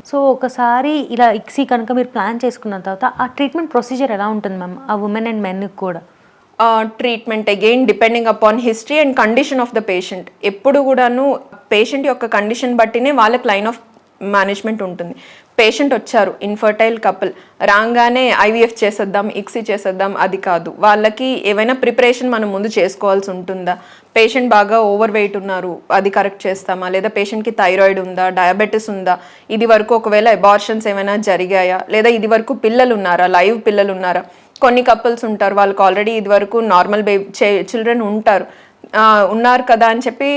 So ఒకసారి ఇలా ICSI కనుక మీరు ప్లాన్ చేసుకున్న తర్వాత ఆ ట్రీట్మెంట్ ప్రొసీజర్ ఎలా ఉంటుంది మ్యామ్ ఆ ఉమెన్ అండ్ మెన్కి కూడా? Treatment again depending upon history and condition of the patient. ఎప్పుడు కూడాను పేషెంట్ యొక్క కండిషన్ బట్టినే వాళ్ళకి లైన్ ఆఫ్ మేనేజ్మెంట్ ఉంటుంది. పేషెంట్ వచ్చారు, ఇన్ఫర్టైల్ కపుల్, రాగానే ఐవీఎఫ్ చేసేద్దాం, ఇక్సీ చేసేద్దాం అది కాదు. వాళ్ళకి ఏవైనా ప్రిపరేషన్ మనం ముందు చేసుకోవాల్సి ఉంటుందా? పేషెంట్ బాగా ఓవర్ వెయిట్ ఉన్నారు, అది కరెక్ట్ చేస్తామా? లేదా పేషెంట్కి థైరాయిడ్ ఉందా, డయాబెటీస్ ఉందా, ఇది వరకు ఒకవేళ అబార్షన్స్ ఏమైనా జరిగాయా, లేదా ఇది వరకు పిల్లలు ఉన్నారా, లైవ్ పిల్లలు ఉన్నారా? కొన్ని కపుల్స్ ఉంటారు వాళ్ళకి ఆల్రెడీ ఇది వరకు నార్మల్ చిల్డ్రన్ ఉన్నారు కదా అని చెప్పి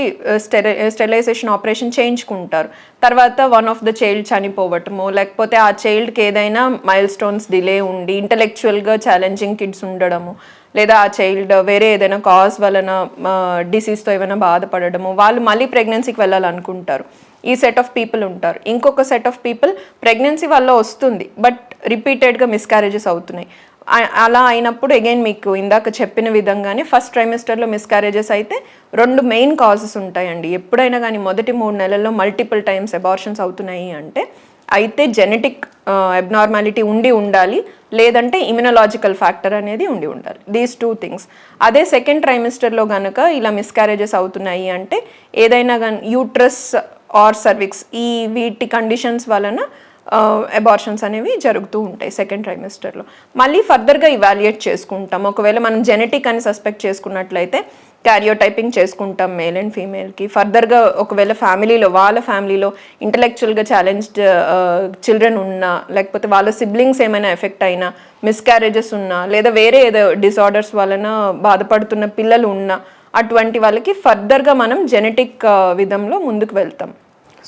స్టెరిలైజేషన్ ఆపరేషన్ చేయించుకుంటారు. తర్వాత వన్ ఆఫ్ ద చైల్డ్ చనిపోవటము, లేకపోతే ఆ చైల్డ్కి ఏదైనా మైల్ స్టోన్స్ డిలే ఉండి ఇంటలెక్చువల్గా ఛాలెంజింగ్ కిడ్స్ ఉండడము, లేదా ఆ చైల్డ్ వేరే ఏదైనా కాజ్ వలన డిసీజ్తో ఏమైనా బాధపడడము, వాళ్ళు మళ్ళీ ప్రెగ్నెన్సీకి వెళ్ళాలనుకుంటారు. ఈ సెట్ ఆఫ్ పీపుల్ ఉంటారు. ఇంకొక సెట్ ఆఫ్ పీపుల్ ప్రెగ్నెన్సీ వల్ల వస్తుంది బట్ రిపీటెడ్గా మిస్క్యారేజెస్ అవుతున్నాయి. అలా అయినప్పుడు అగైన్ మీకు ఇందాక చెప్పిన విధంగానే ఫస్ట్ ట్రైమిస్టర్లో మిస్క్యారేజెస్ అయితే 2 మెయిన్ కాజెస్ ఉంటాయండి. ఎప్పుడైనా కానీ మొదటి 3 నెలల్లో మల్టిపుల్ టైమ్స్ అబార్షన్స్ అవుతున్నాయి అంటే అయితే జెనెటిక్ అబ్నార్మాలిటీ ఉండాలి, లేదంటే ఇమ్యునలాజికల్ ఫ్యాక్టర్ అనేది ఉండాలి. These 2 things. అదే సెకండ్ ట్రైమిస్టర్లో కనుక ఇలా మిస్క్యారేజెస్ అవుతున్నాయి అంటే ఏదైనా కానీ యూట్రస్ ఆర్ సర్విక్స్ ఈ వీటి కండిషన్స్ వలన అబార్షన్స్ అనేవి జరుగుతూ ఉంటాయి సెకండ్ ట్రైమిస్టర్లో. మళ్ళీ ఫర్దర్గా ఇవాల్యుయేట్ చేసుకుంటాం. ఒకవేళ మనం జెనెటిక్ అని సస్పెక్ట్ చేసుకున్నట్లయితే క్యారియోటైపింగ్ చేసుకుంటాం మేల్ అండ్ ఫీమేల్కి. ఫర్దర్గా ఒకవేళ వాళ్ళ ఫ్యామిలీలో ఇంటలెక్చువల్గా ఛాలెంజ్డ్ చిల్డ్రన్ ఉన్నా, లేకపోతే వాళ్ళ సిబ్లింగ్స్ ఏమైనా ఎఫెక్ట్ అయినా, మిస్క్యారేజెస్ ఉన్నా, లేదా వేరే ఏదో డిసార్డర్స్ వలన బాధపడుతున్న పిల్లలు ఉన్నా, అటువంటి వాళ్ళకి ఫర్దర్గా మనం జెనెటిక్ విధంలో ముందుకు వెళ్తాం.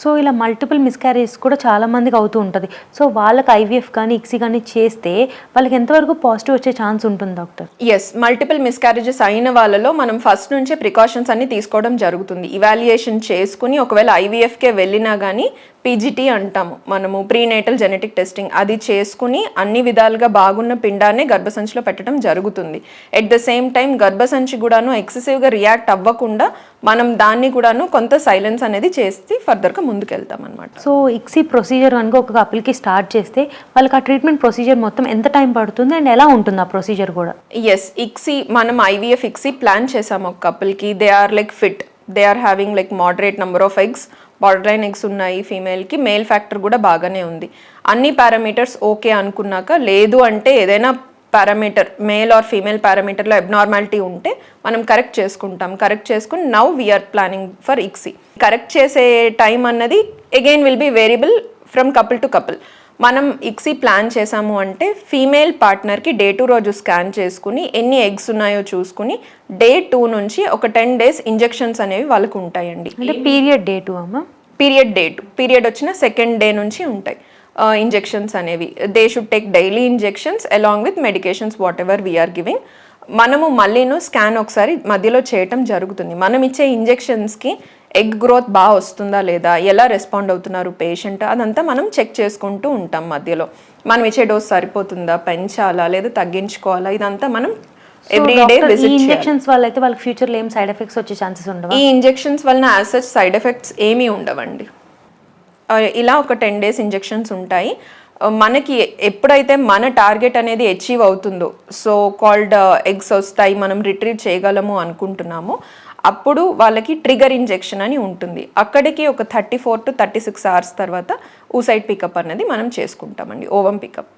సో ఇలా మల్టిపుల్ మిస్క్యారేజెస్ కూడా చాలా మందికి అవుతూ ఉంటుంది. సో వాళ్ళకి ఐవీఎఫ్ కానీ ఇక్సీ కానీ చేస్తే వాళ్ళకి ఎంతవరకు పాజిటివ్ వచ్చే ఛాన్స్ ఉంటుంది డాక్టర్? ఎస్, మల్టిపుల్ మిస్క్యారేజెస్ అయిన వాళ్ళలో మనం ఫస్ట్ నుంచే ప్రికాషన్స్ అన్ని తీసుకోవడం జరుగుతుంది. ఇవాల్యుయేషన్ చేసుకుని ఒకవేళ ఐవీఎఫ్కే వెళ్ళినా కానీ పీజీటీ అంటాము మనము, ప్రీనేటల్ జెనెటిక్ టెస్టింగ్, అది చేసుకుని అన్ని విధాలుగా బాగున్న పిండాన్ని గర్భసంచిలో పెట్టడం జరుగుతుంది. ఎట్ ద సేమ్ టైం గర్భసంచి కూడాను ఎక్సెసివ్గా రియాక్ట్ అవ్వకుండా మనం దాన్ని కూడాను కొంత సైలెన్స్ అనేది చేసి ఫర్దర్గా ముందుకెళ్తాం అనమాట. సో ఇక్సీ ప్రొసీజర్ కనుక ఒక కపుల్కి స్టార్ట్ చేస్తే వాళ్ళకి ఆ ట్రీట్మెంట్ ప్రొసీజర్ మొత్తం ఎంత టైం పడుతుంది అండ్ ఎలా ఉంటుంది ఆ ప్రొసీజర్ కూడా? ఎస్, ఇక్సీ మనం ఐవీఎఫ్ ఇక్సీ ప్లాన్ చేసాము ఒక కపుల్కి. They are like fit, they are having like moderate number of eggs, borderline eggs ఉన్నాయి ఫీమేల్కి, మేల్ ఫ్యాక్టర్ కూడా బాగానే ఉంది. అన్ని పారామీటర్స్ ఓకే అనుకున్నాక, లేదు అంటే ఏదైనా పారామీటర్ మేల్ ఆర్ ఫీమేల్ పారామీటర్లో అబ్నార్మాలిటీ ఉంటే మనం కరెక్ట్ చేసుకుంటాం. కరెక్ట్ చేసుకుని now we're planning for ICSI. Correct చేసే టైం అన్నది again will be variable from couple to couple. మనం ఇక్సీ ప్లాన్ చేసాము అంటే ఫీమేల్ పార్ట్నర్కి డే 2 రోజు స్కాన్ చేసుకుని ఎన్ని ఎగ్స్ ఉన్నాయో చూసుకుని డే 2 నుంచి ఒక 10 days ఇంజెక్షన్స్ అనేవి వాళ్ళకు ఉంటాయండి. అంటే పీరియడ్ డే 2 అమ్మా? పీరియడ్ వచ్చిన సెకండ్ డే నుంచి ఉంటాయి ఇంజెక్షన్స్ అనేవి. They should take daily injections along with medications whatever we are giving. మనము మళ్ళీను స్కాన్ ఒకసారి మధ్యలో చేయటం జరుగుతుంది. మనం ఇచ్చే ఇంజెక్షన్స్కి ఎగ్ గ్రోత్ బాగా వస్తుందా లేదా, ఎలా రెస్పాండ్ అవుతున్నారు పేషెంట్, అదంతా మనం చెక్ చేసుకుంటూ ఉంటాం మధ్యలో. మనం ఇచ్చే డోస్ సరిపోతుందా, పెంచాలా లేదా తగ్గించుకోవాలా, ఇదంతా మనం ఎవ్రీడే విజిట్. ఇంజెక్షన్స్ వల్ల అయితే వాళ్ళకి ఫ్యూచర్లో ఏం సైడ్ ఎఫెక్ట్స్ వచ్చే ఛాన్సెస్ ఉండవు? ఈ ఇంజెక్షన్స్ వలన యాజ్ సచ్ సైడ్ ఎఫెక్ట్స్ ఏమీ ఉండవండి. ఇలా ఒక 10 days ఇంజెక్షన్స్ ఉంటాయి. మనకి ఎప్పుడైతే మన టార్గెట్ అనేది అచీవ్ అవుతుందో, సో కాల్డ్ ఎగ్స్ వస్తాయి, మనం రిట్రీవ్ చేయగలము అనుకుంటున్నాము, అప్పుడు వాళ్ళకి ట్రిగర్ ఇంజెక్షన్ అని ఉంటుంది. అక్కడికి ఒక 34 to 36 hours తర్వాత ఊసైడ్ పికప్ అనేది మనం చేసుకుంటామండి, ఓవం పికప్.